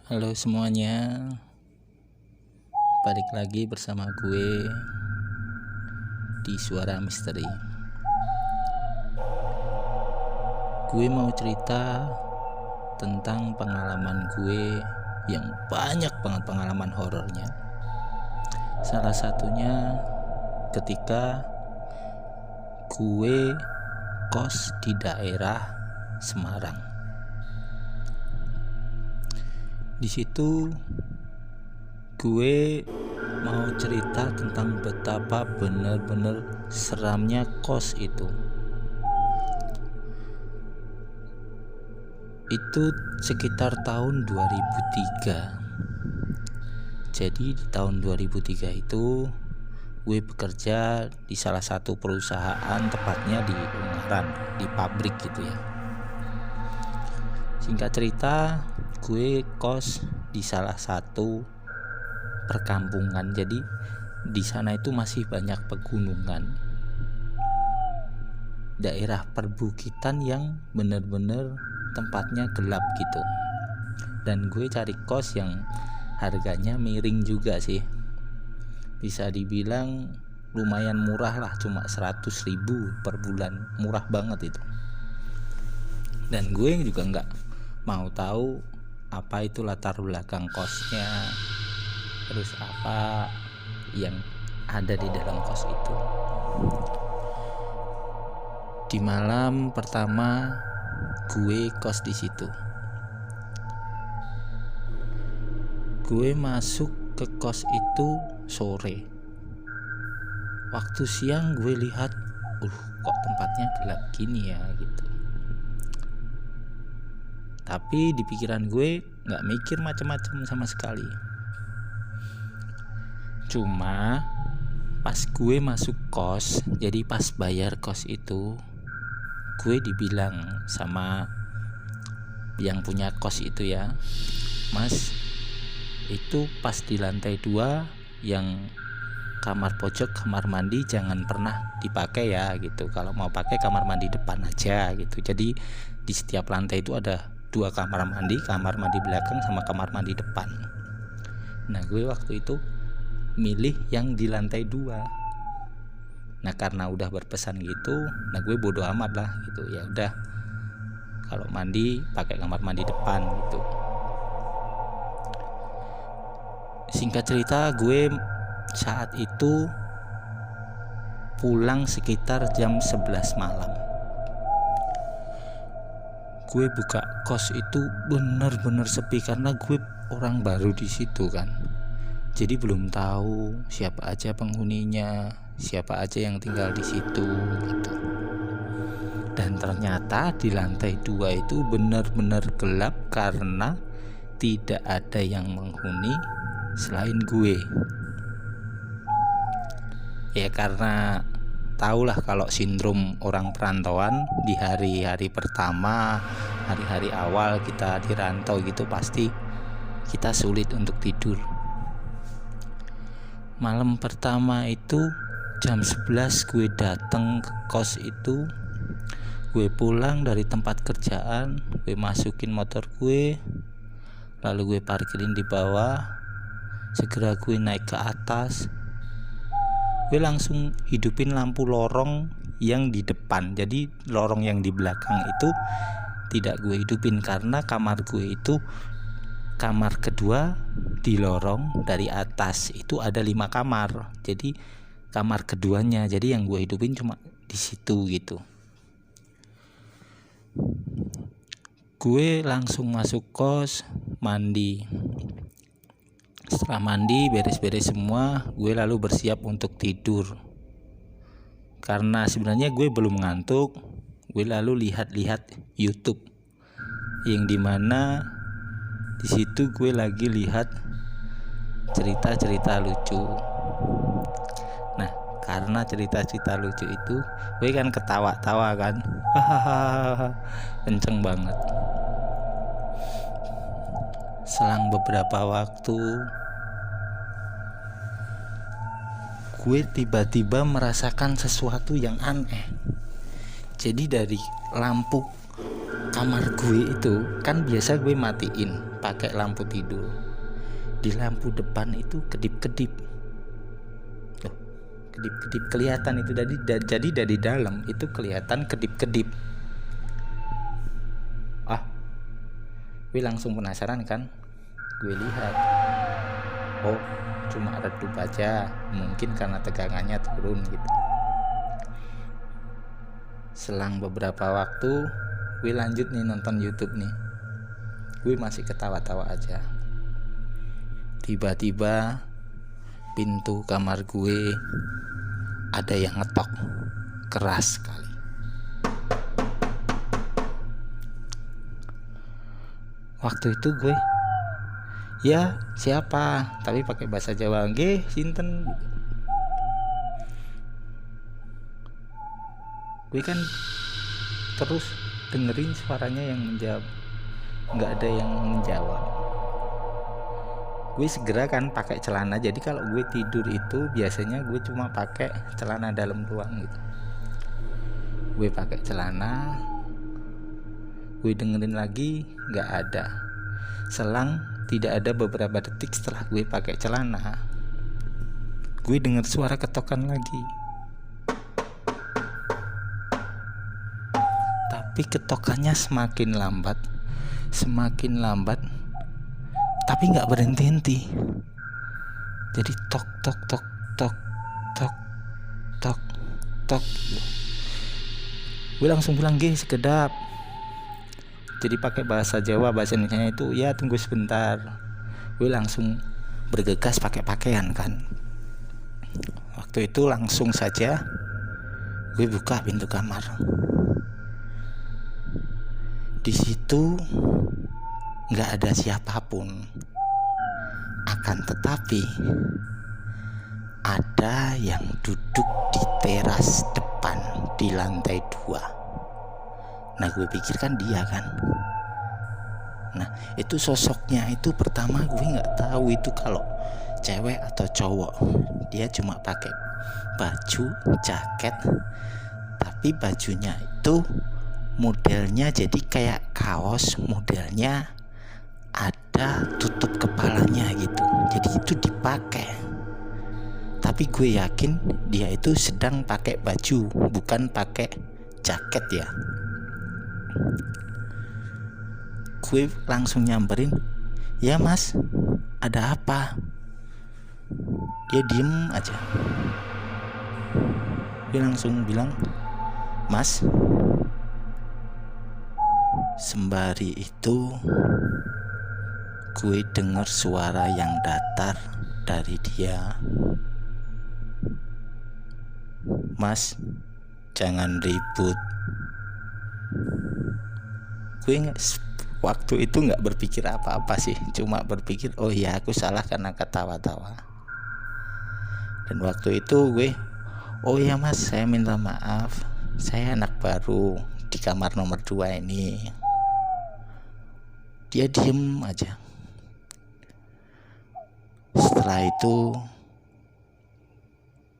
Halo semuanya, balik lagi bersama gue di Suara Misteri. Gue mau cerita tentang pengalaman gue yang banyak banget pengalaman horornya. Salah satunya ketika gue kos di daerah Semarang. Di situ gue mau cerita tentang betapa bener-bener seramnya kos itu. Itu sekitar tahun 2003. Jadi di tahun 2003 itu gue bekerja di salah satu perusahaan, tepatnya di Ungaran, di pabrik gitu ya. Singkat cerita, gue kos di salah satu perkampungan. Jadi di sana itu masih banyak pegunungan, daerah perbukitan yang bener-bener tempatnya gelap gitu. Dan gue cari kos yang harganya miring juga sih, bisa dibilang lumayan murah lah, cuma 100.000 per bulan, murah banget itu. Dan gue juga nggak mau tahu apa itu latar belakang kosnya, terus apa yang ada di dalam kos itu. Di malam pertama gue kos di situ, gue masuk ke kos itu sore. Waktu siang gue lihat, kok tempatnya gelap gini ya gitu. Tapi di pikiran gue gak mikir macam-macam sama sekali. Cuma pas gue masuk kos, jadi pas bayar kos itu, gue dibilang sama yang punya kos itu ya, Mas, itu pas di lantai 2 yang kamar pojok, kamar mandi jangan pernah dipakai ya gitu. Kalau mau pakai kamar mandi depan aja gitu. Jadi di setiap lantai itu ada 2 kamar mandi belakang sama kamar mandi depan. Nah, gue waktu itu milih yang di lantai 2. Nah, karena udah berpesan gitu, nah gue bodo amat lah gitu. Ya udah, kalau mandi pakai kamar mandi depan gitu. Singkat cerita, gue saat itu pulang sekitar jam 11 malam. Gue buka kos itu bener-bener sepi karena gue orang baru di situ kan. Jadi belum tahu siapa aja penghuninya, siapa aja yang tinggal di situ gitu. Dan ternyata di lantai 2 itu bener-bener gelap karena tidak ada yang menghuni selain gue. Ya karena tahulah kalau sindrom orang perantauan, di hari-hari pertama, hari-hari awal kita dirantau gitu, pasti kita sulit untuk tidur. Malam pertama itu jam 11 gue datang ke kos itu. Gue pulang dari tempat kerjaan, gue masukin motor gue, lalu gue parkirin di bawah. Segera gue naik ke atas, gue langsung hidupin lampu lorong yang di depan. Jadi lorong yang di belakang itu tidak gue hidupin karena kamar gue itu kamar kedua di lorong dari atas. Itu ada 5 kamar, jadi kamar keduanya. Jadi yang gue hidupin cuma di situ gitu. Gue langsung masuk kos, mandi. Setelah mandi, beres-beres semua, gue lalu bersiap untuk tidur. Karena sebenarnya gue belum ngantuk, gue lalu lihat-lihat YouTube, yang dimana di situ gue lagi lihat cerita-cerita lucu. Nah, karena cerita-cerita lucu itu, gue kan ketawa-tawa kan, hahaha, kenceng banget. Selang beberapa waktu, gue tiba-tiba merasakan sesuatu yang aneh. Jadi dari lampu kamar gue itu kan biasa gue matiin pakai lampu tidur. Di lampu depan itu kedip-kedip. Loh, kedip-kedip kelihatan itu jadi dari dalam itu kelihatan kedip-kedip. Gue langsung penasaran kan. Gue lihat, oh cuma redup aja, mungkin karena tegangannya turun gitu. Selang beberapa waktu gue lanjut nih nonton YouTube nih. Gue masih ketawa-tawa aja. Tiba-tiba pintu kamar gue ada yang ngetok keras sekali. Waktu itu gue, ya siapa, tapi pakai bahasa Jawa, nggih sinten gitu. Gue kan terus dengerin suaranya yang menjawab, nggak ada yang menjawab. Gue segera kan pakai celana. Jadi kalau gue tidur itu biasanya gue cuma pakai celana dalam doang gitu. Gue pakai celana, gue dengerin lagi, nggak ada. Selang tidak ada beberapa detik setelah gue pakai celana, gue dengar suara ketokan lagi. Tapi ketokannya semakin lambat, tapi nggak berhenti-henti. Jadi tok tok tok tok tok tok tok. Gue langsung bilang, "Gih, sekedap." Jadi pakai bahasa Jawa, bahasa Indonesia itu ya tunggu sebentar. Gue langsung bergegas pakai pakaian kan. Waktu itu langsung saja gue buka pintu kamar. Di situ nggak ada siapapun. Akan tetapi ada yang duduk di teras depan di lantai 2. Nah, gue pikirkan dia kan. Nah, itu sosoknya itu pertama gue nggak tahu itu kalau cewek atau cowok. Dia cuma pakai baju jaket, tapi bajunya itu modelnya jadi kayak kaos, modelnya ada tutup kepalanya gitu. Jadi itu dipakai. Tapi gue yakin dia itu sedang pakai baju, bukan pakai jaket ya. Gue langsung nyamperin, "Ya mas, ada apa?" Dia diem aja. Gue langsung bilang, "Mas." Sembari itu gue dengar suara yang datar dari dia, "Mas, jangan ribut." Gue waktu itu nggak berpikir apa-apa sih, cuma berpikir oh ya aku salah karena ketawa-tawa. Dan waktu itu gue, "Oh ya mas, saya minta maaf, saya anak baru di kamar nomor 2 ini." Dia diem aja. Setelah itu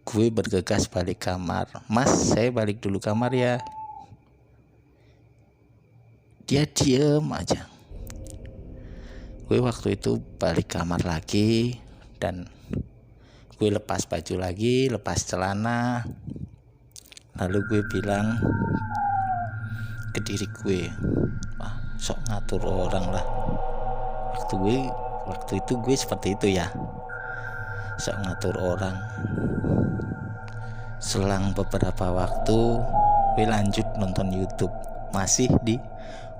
gue bergegas balik kamar. "Mas, saya balik dulu kamar ya." Dia diem aja. Gue waktu itu balik kamar lagi dan gue lepas baju lagi, lepas celana. Lalu gue bilang ke diri gue, "Wah, sok ngatur orang lah." Waktu itu gue seperti itu ya, sok ngatur orang. Selang beberapa waktu gue lanjut nonton YouTube, masih di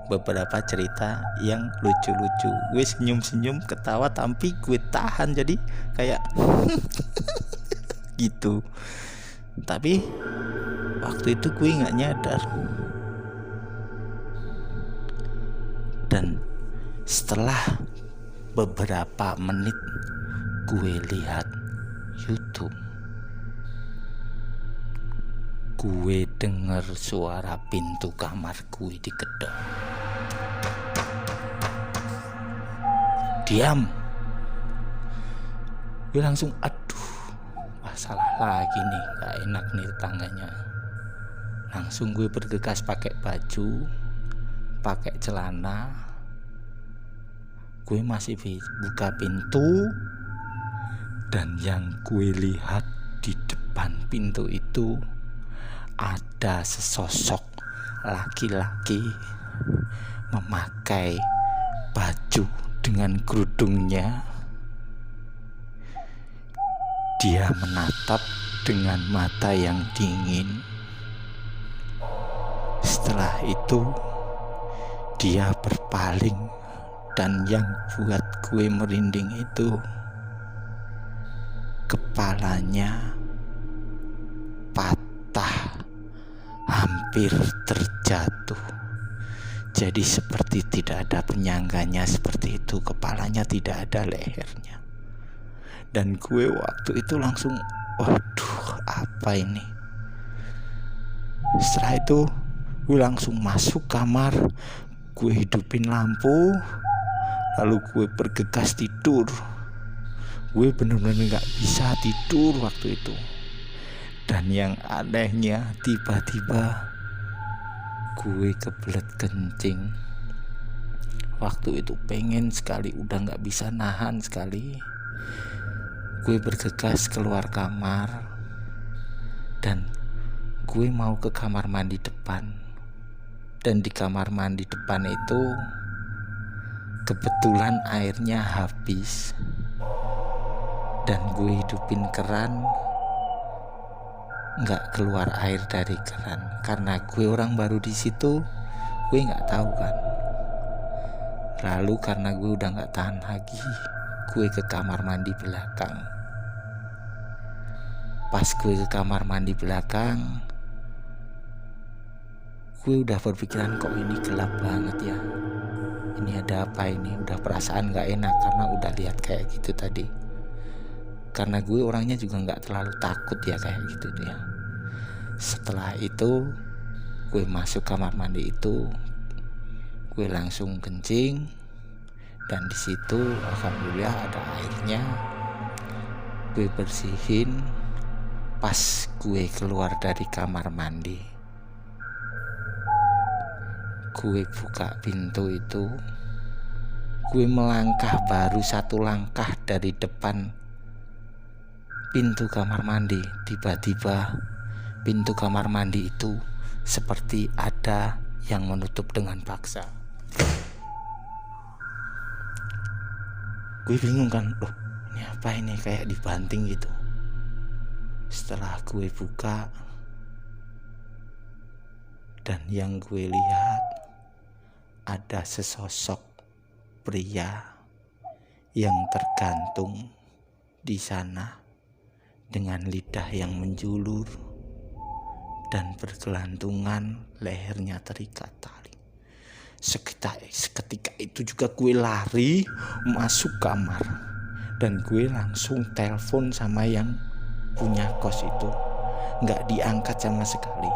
beberapa cerita yang lucu-lucu. Gue senyum-senyum ketawa tapi gue tahan jadi kayak gitu. Tapi waktu itu gue nggak nyadar. Dan setelah beberapa menit gue lihat YouTube, gue dengar suara pintu kamar gue digedor. "Diam." Gue langsung aduh, wah salah lagi nih, gak enak nih tetangganya. Langsung gue bergegas pakai baju, pakai celana. gue masih buka pintu, dan yang gue lihat di depan pintu itu ada sesosok laki-laki memakai baju dengan kerudungnya. Dia menatap dengan mata yang dingin. Setelah itu dia berpaling, dan yang buat gue merinding itu kepalanya patah, hampir terjatuh. Jadi seperti tidak ada penyangganya, seperti itu, kepalanya tidak ada lehernya. Dan gue waktu itu langsung, waduh, apa ini? Setelah itu gue langsung masuk kamar, gue hidupin lampu, lalu gue bergegas tidur. Gue benar-benar gak bisa tidur waktu itu. Dan yang anehnya, tiba-tiba gue kebelet kencing. Waktu itu pengen sekali, udah gak bisa nahan sekali. Gue bergegas keluar kamar, dan gue mau ke kamar mandi depan. Dan di kamar mandi depan itu kebetulan airnya habis, dan gue hidupin keran, nggak keluar air dari keran. Karena gue orang baru di situ, gue nggak tahu kan. Lalu karena gue udah nggak tahan lagi, gue ke kamar mandi belakang. Pas gue ke kamar mandi belakang, gue udah berpikiran, kok ini gelap banget ya, ini ada apa ini. Udah perasaan gak enak karena udah lihat kayak gitu tadi. Karena gue orangnya juga gak terlalu takut ya kayak gitu ya. Setelah itu gue masuk kamar mandi itu, gue langsung kencing, dan di situ alhamdulillah ada airnya. Gue bersihin. Pas gue keluar dari kamar mandi, gue buka pintu itu, gue melangkah baru satu langkah dari depan pintu kamar mandi. Tiba-tiba pintu kamar mandi itu seperti ada yang menutup dengan paksa. Gue bingung kan, loh ini apa ini, kayak dibanting gitu. Setelah gue buka, dan yang gue lihat ada sesosok pria yang tergantung di sana dengan lidah yang menjulur dan bergelantungan, lehernya terikat tali. Seketika itu juga gue lari masuk kamar, dan gue langsung telepon sama yang punya kos itu. Nggak diangkat sama sekali.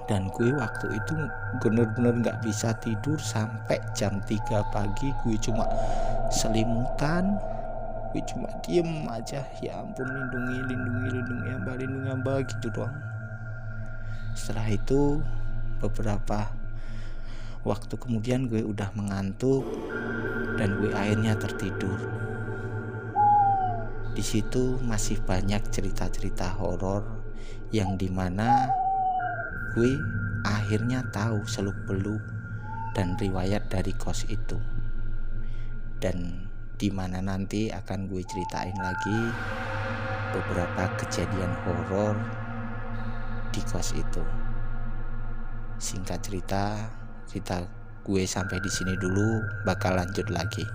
Dan gue waktu itu bener-bener gak bisa tidur sampai jam 3 pagi. Gue cuma selimutan, gue cuma diem aja. Ya ampun, lindungi hamba gitu doang. Setelah itu beberapa waktu kemudian gue udah mengantuk, dan gue akhirnya tertidur. Di situ masih banyak cerita-cerita horor yang dimana gue akhirnya tahu seluk-beluk dan riwayat dari kos itu, dan dimana nanti akan gue ceritain lagi beberapa kejadian horor di kos itu. Singkat cerita gue sampai di sini dulu, bakal lanjut lagi.